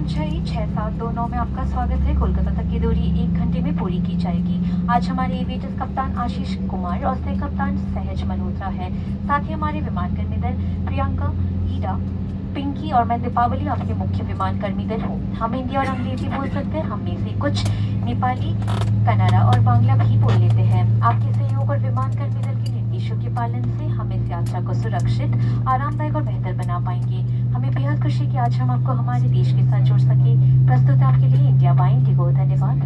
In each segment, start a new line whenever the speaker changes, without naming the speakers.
ऊंचाई 6729 में आपका स्वागत है। कोलकाता तक की दूरी 1 घंटे में पूरी की जाएगी। आज हमारे एविएटर्स कप्तान आशीष कुमार और सह कप्तान सहज मल्होत्रा है। साथ ही हमारे विमान कर्मी दल प्रियंका, ईडा, पिंकी और मैं दीपावली आपके मुख्य विमान कर्मी दल हूँ। हम हिंदी और अंग्रेजी बोल सकते हैं। हम में से कुछ नेपाली, कन्नड़ा और बांग्ला भी बोल लेते हैं। आपके सहयोग और विमान कर्मी दल के निर्देशों के पालन से हम इस यात्रा को सुरक्षित, आरामदायक और बेहतर बना पाएंगे। हमें बेहद खुशी है कि आज हम आपको हमारे देश के साथ जोड़ सके। प्रस्तुत आपके लिए इंडिया बाय इंडिगो। धन्यवाद।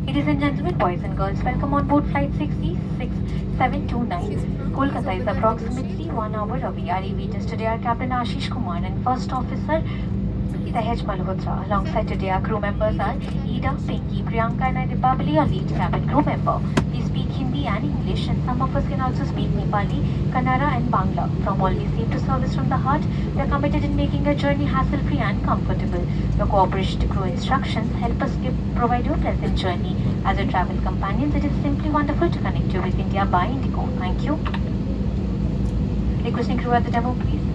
Ladies and gentlemen, boys and girls, welcome on board flight 60729. Kolkata is approximately 1 hour away. Our aviators today are Captain Ashish Kumar and First Officer Sahaj Malhotra. Alongside today, our crew members are Ida, Pinky, Priyanka, and Dipavali, our lead cabin crew member. We speak Hindi and English, and some of us can also speak Nepali, Kannada, and Bangla. From always safe to service from the heart, we are committed in making your journey hassle-free and comfortable. Your cooperation to crew instructions help us provide you a pleasant journey. As your travel companions, it is simply wonderful to connect you with India by Indigo. Thank you. Requesting crew at the demo, please.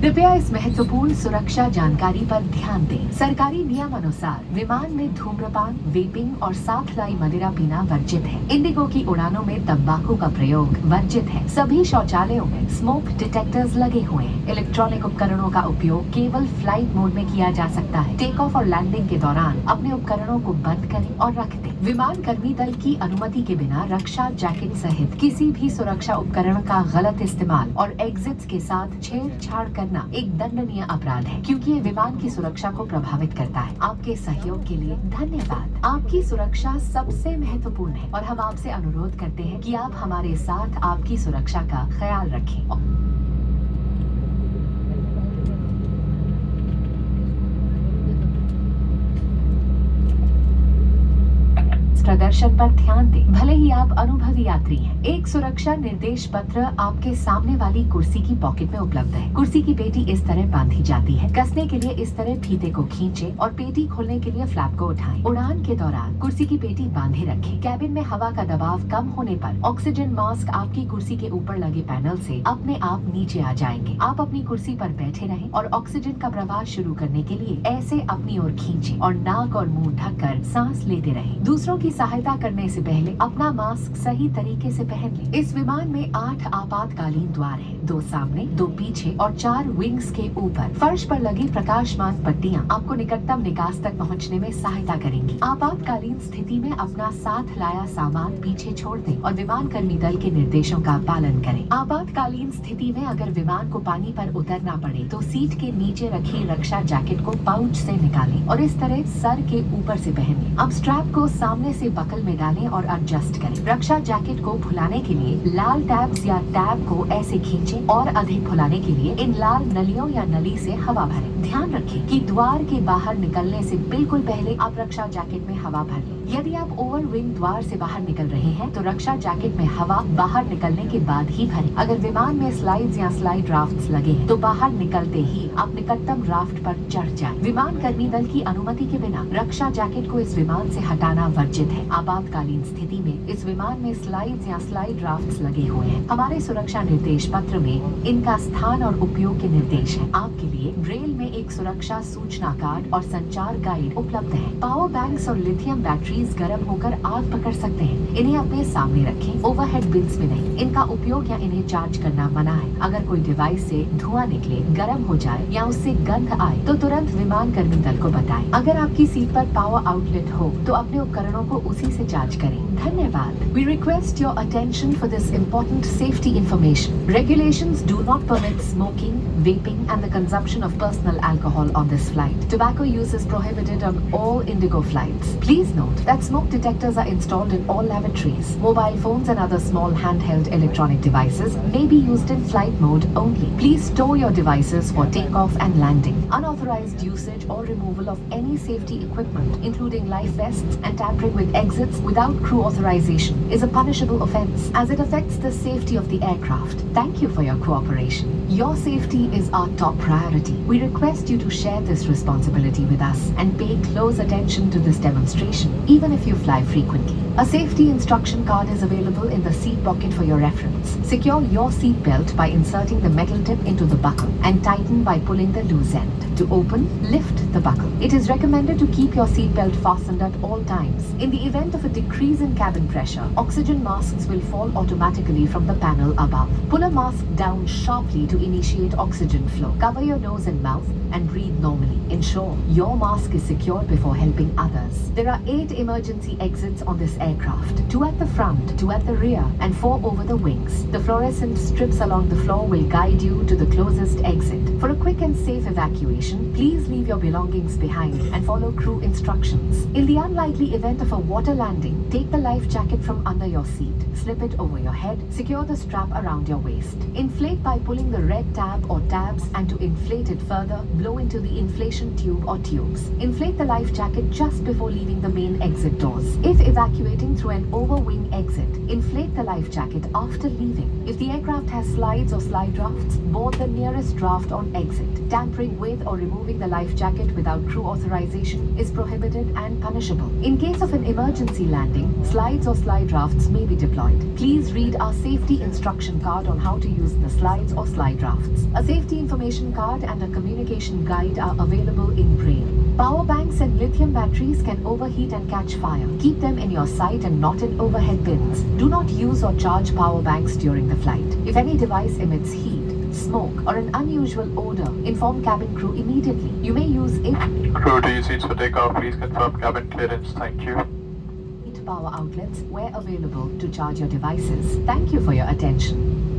कृपया इस महत्वपूर्ण सुरक्षा जानकारी पर ध्यान दें। सरकारी नियम अनुसार विमान में धूम्रपान, वेपिंग और साथ लाई मदिरा पीना वर्जित है। इंडिगो की उड़ानों में तंबाकू का प्रयोग वर्जित है। सभी शौचालयों में स्मोक डिटेक्टर्स लगे हुए हैं। इलेक्ट्रॉनिक उपकरणों का उपयोग केवल फ्लाइट मोड में किया जा सकता है। टेक ऑफ और लैंडिंग के दौरान अपने उपकरणों को बंद करें और रख दें। विमान कर्मी दल की अनुमति के बिना रक्षा जैकेट सहित किसी भी सुरक्षा उपकरण का गलत इस्तेमाल और एग्जिट्स के साथ छेड़छाड़ करना एक दंडनीय अपराध है, क्योंकि ये विमान की सुरक्षा को प्रभावित करता है। आपके सहयोग के लिए धन्यवाद। आपकी सुरक्षा सबसे महत्वपूर्ण है और हम आपसे अनुरोध करते हैं कि आप हमारे साथ आपकी सुरक्षा का ख्याल रखें। प्रदर्शन पर ध्यान दें। भले ही आप अनुभवी यात्री हैं, एक सुरक्षा निर्देश पत्र आपके सामने वाली कुर्सी की पॉकेट में उपलब्ध है। कुर्सी की पेटी इस तरह बांधी जाती है। कसने के लिए इस तरह फीते को खींचें और पेटी खोलने के लिए फ्लैप को उठाएं। उड़ान के दौरान कुर्सी की पेटी बांधे रखें। कैबिन में हवा का दबाव कम होने पर ऑक्सीजन मास्क आपकी कुर्सी के ऊपर लगे पैनल से अपने आप नीचे आ जाएंगे। आप अपनी कुर्सी पर बैठे रहें और ऑक्सीजन का प्रवाह शुरू करने के लिए ऐसे अपनी ओर खींचें और नाक और मुंह ढककर सांस लेते रहें। दूसरों की सहायता करने से पहले अपना मास्क सही तरीके से पहन लें। इस विमान में 8 आपातकालीन द्वार हैं, 2 सामने, 2 पीछे और 4 विंग्स के ऊपर। फर्श पर लगी प्रकाशमान पट्टियां आपको निकटतम निकास तक पहुंचने में सहायता करेंगी। आपातकालीन स्थिति में अपना साथ लाया सामान पीछे छोड़ दें और विमान कर्मी दल के निर्देशों का पालन करें। आपातकालीन स्थिति में अगर विमान को पानी पर उतरना पड़े तो सीट के नीचे रखी रक्षा जैकेट को पाउच से निकालें और इस तरह सर के ऊपर से पहन लें। अब स्ट्रैप को सामने से बकल में डालें और एडजस्ट करें। रक्षा जैकेट को फुलाने के लिए लाल टैब्स या टैब को ऐसे खींचें और अधिक फुलाने के लिए इन लाल नलियों या नली से हवा भरें। ध्यान रखें कि द्वार के बाहर निकलने से बिल्कुल पहले आप रक्षा जैकेट में हवा भर लें। यदि आप ओवर विंग द्वार से बाहर निकल रहे हैं तो रक्षा जैकेट में हवा बाहर निकलने के बाद ही भरें। अगर विमान में स्लाइड्स या स्लाइड राफ्ट्स लगे हैं तो बाहर निकलते ही आप निकटतम राफ्ट पर चढ़ जाएं। विमान कर्मी दल की अनुमति के बिना रक्षा जैकेट को इस विमान से हटाना वर्जित है। आपातकालीन स्थिति में इस विमान में स्लाइड्स या स्लाइड राफ्ट्स लगे हुए हैं। हमारे सुरक्षा निर्देश पत्र में इनका स्थान और उपयोग के निर्देश हैं। आपके लिए रेल में एक सुरक्षा सूचना कार्ड और संचार गाइड उपलब्ध है। पावर बैंक्स और लिथियम बैटरीज गर्म होकर आग पकड़ सकते हैं। इन्हें अपने सामने रखें, ओवरहेड बिन्स में नहीं। इनका उपयोग या इन्हें चार्ज करना मना है। अगर कोई डिवाइस से धुआं निकले, गर्म हो जाए या उससे गंध आए तो तुरंत विमान कर्मी दल को बताएं। अगर आपकी सीट पर पावर आउटलेट हो तो अपने उपकरणों को उसी से चार्ज करें। धन्यवाद। We request your attention for this important safety information. Regulations do not permit smoking, vaping and the consumption of personal alcohol on this flight. Tobacco use is prohibited on all Indigo flights. Please note that smoke detectors are installed in all lavatories. Mobile phones and other small handheld electronic devices may be used in flight mode only. Please store your devices for takeoff and landing. Unauthorized usage or removal of any safety equipment, including life vests and tampering with exits without crew authorization is a punishable offense as it affects the safety of the aircraft. Thank you for your cooperation. Your safety is our top priority. We request you to share this responsibility with us and pay close attention to this demonstration, even if you fly frequently. A safety instruction card is available in the seat pocket for your reference. Secure your seat belt by inserting the metal tip into the buckle and tighten by pulling the loose end. To open, lift the buckle. It is recommended to keep your seat belt fastened at all times. In the event of a decrease in cabin pressure, oxygen masks will fall automatically from the panel above. Pull a mask down sharply to initiate oxygen flow. Cover your nose and mouth and breathe normally. Ensure your mask is secured before helping others. There are 8 emergency exits on this aircraft, 2 at the front, 2 at the rear, and 4 over the wings. The fluorescent strips along the floor will guide you to the closest exit. For a quick and safe evacuation, please leave your belongings behind and follow crew instructions. In the unlikely event of a water landing, take the life jacket from under your seat, slip it over your head, secure the strap around your waist. Inflate by pulling the red tab or tabs, and to inflate it further, blow into the inflation tube or tubes. Inflate the life jacket just before leaving the main exit doors. If evacuating through an overwing exit, inflate the life jacket after leaving. If the aircraft has slides or slide rafts, board the nearest draft on exit. Tampering with or removing the life jacket without crew authorization is prohibited and punishable. In case of an emergency landing, slides or slide rafts may be deployed. Please read our safety instruction card on how to use the slides or slide rafts. A safety information card and a communication guide are available in Braille. Power banks and lithium batteries can overheat and catch fire. Keep them in your sight and not in overhead bins. Do not use or charge power banks during the flight. If any device emits heat, smoke, or an unusual odor, inform cabin crew immediately. You may use it.
Crew to your seats for takeoff. Please confirm cabin clearance. Thank you.
Power outlets where available to charge your devices. Thank you for your attention.